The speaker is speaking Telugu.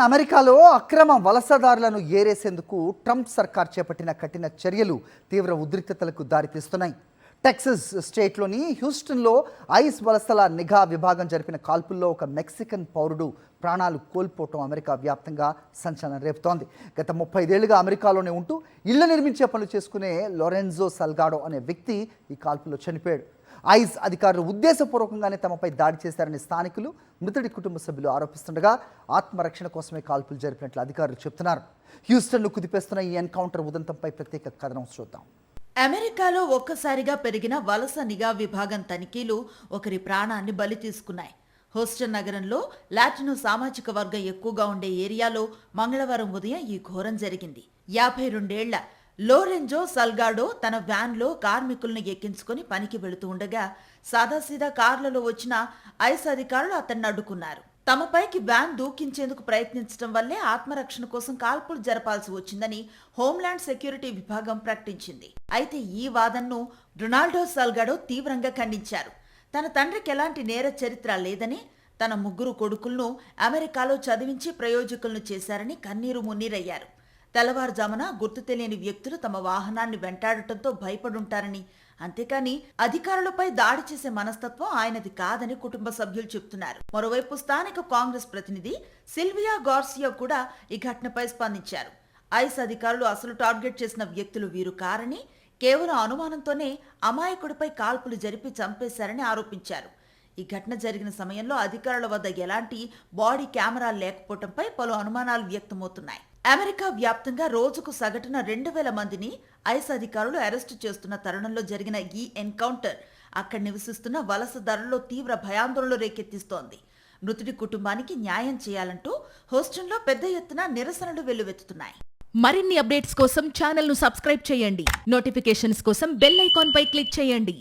అమెరికాలో అక్రమ వలసదారులను ఏరేసేందుకు ట్రంప్ సర్కార్ చేపట్టిన కఠిన చర్యలు తీవ్ర ఉద్రిక్తతలకు దారితీస్తున్నాయి. టెక్సస్ స్టేట్లోని హ్యూస్టన్లో ఐస్ వలసల నిఘా విభాగం జరిపిన కాల్పుల్లో ఒక మెక్సికన్ పౌరుడు ప్రాణాలు కోల్పోవటం అమెరికా వ్యాప్తంగా సంచలనం రేపుతోంది. గత 35 ఏళ్లుగా అమెరికాలోనే ఉంటూ ఇళ్లు నిర్మించే పనులు చేసుకునే లోరెన్జో సల్గాడో అనే వ్యక్తి ఈ కాల్పుల్లో చనిపోయాడు. ఐస్ అధికారులు ఉద్దేశపూర్వకంగానే తమపై దాడి చేశారని స్థానికులు, మృతుడి కుటుంబ సభ్యులు ఆరోపిస్తుండగా ఆత్మరక్షణ కోసమే కాల్పులు జరిపినట్లు అధికారులు చెబుతున్నారు. హ్యూస్టన్ను కుదిపేస్తున్న ఈ ఎన్కౌంటర్ ఉదంతంపై ప్రత్యేక కథనం చూద్దాం. అమెరికాలో ఒక్కసారిగా పెరిగిన వలస నిఘా విభాగం తనిఖీలు ఒకరి ప్రాణాన్ని బలి తీసుకున్నాయి. హూస్టన్ నగరంలో లాటినో సామాజిక వర్గం ఎక్కువగా ఉండే ఏరియాలో మంగళవారం ఉదయం ఈ ఘోరం జరిగింది. 52 ఏళ్ల లోరెంజో సల్గాడో తన వ్యాన్లో కార్మికులను ఎక్కించుకుని పనికి వెళుతూ ఉండగా సాదాసీదా కార్లలో వచ్చిన ఐస్ అధికారులు అతన్ని అడ్డుకున్నారు. తమపైకి వ్యాన్ దూకించేందుకు ప్రయత్నించడం వల్లే ఆత్మరక్షణ కోసం కాల్పులు జరపాల్సి వచ్చిందని హోంల్యాండ్ సెక్యూరిటీ విభాగం ప్రకటించింది. అయితే ఈ వాదనను రొనాల్డో సల్గాడో తీవ్రంగా ఖండించారు. తన తండ్రికి ఎలాంటి నేర చరిత్ర లేదని, తన 3 కొడుకులను అమెరికాలో చదివించి ప్రయోజకులను చేశారని కన్నీరు మున్నీరయ్యారు. తెల్లవారుజామున గుర్తు తెలియని వ్యక్తులు తమ వాహనాన్ని వెంటాడటంతో భయపడుంటారని, అంతేకాని అధికారులపై దాడి చేసే మనస్తత్వం ఆయనది కాదని కుటుంబ సభ్యులు చెబుతున్నారు. మరోవైపు స్థానిక కాంగ్రెస్ ప్రతినిధి సిల్వియా గార్సియా కూడా ఈ ఘటనపై స్పందించారు. ఐస్ అధికారులు అసలు టార్గెట్ చేసిన వ్యక్తులు వీరు కారని, కేవలం అనుమానంతోనే అమాయకుడిపై కాల్పులు జరిపి చంపేశారని ఆరోపించారు. ఈ ఘటన జరిగిన సమయంలో అధికారుల వద్ద ఎలాంటి బాడీ కెమెరాలు లేకపోవడంపై పలు అనుమానాలు వ్యక్తమవుతున్నాయి. అమెరికా వ్యాప్తంగా రోజుకు సగటున 2000 మందిని ఐస్ అధికారులు అరెస్టు చేస్తున్న తరుణంలో జరిగిన ఈ ఎన్కౌంటర్ అక్కడ నివసిస్తున్న వలసదారుల్లో తీవ్ర భయాందోళనలు రేకెత్తిస్తోంది. మృతుడి కుటుంబానికి న్యాయం చేయాలంటూ హూస్టన్లో పెద్ద ఎత్తున నిరసనలు వెల్లువెత్తుతున్నాయి. మరిన్ని అప్డేట్స్ కోసం ఛానల్ను సబ్స్క్రైబ్ చేయండి. నోటిఫికేషన్స్ కోసం బెల్ ఐకాన్ పై క్లిక్ చేయండి.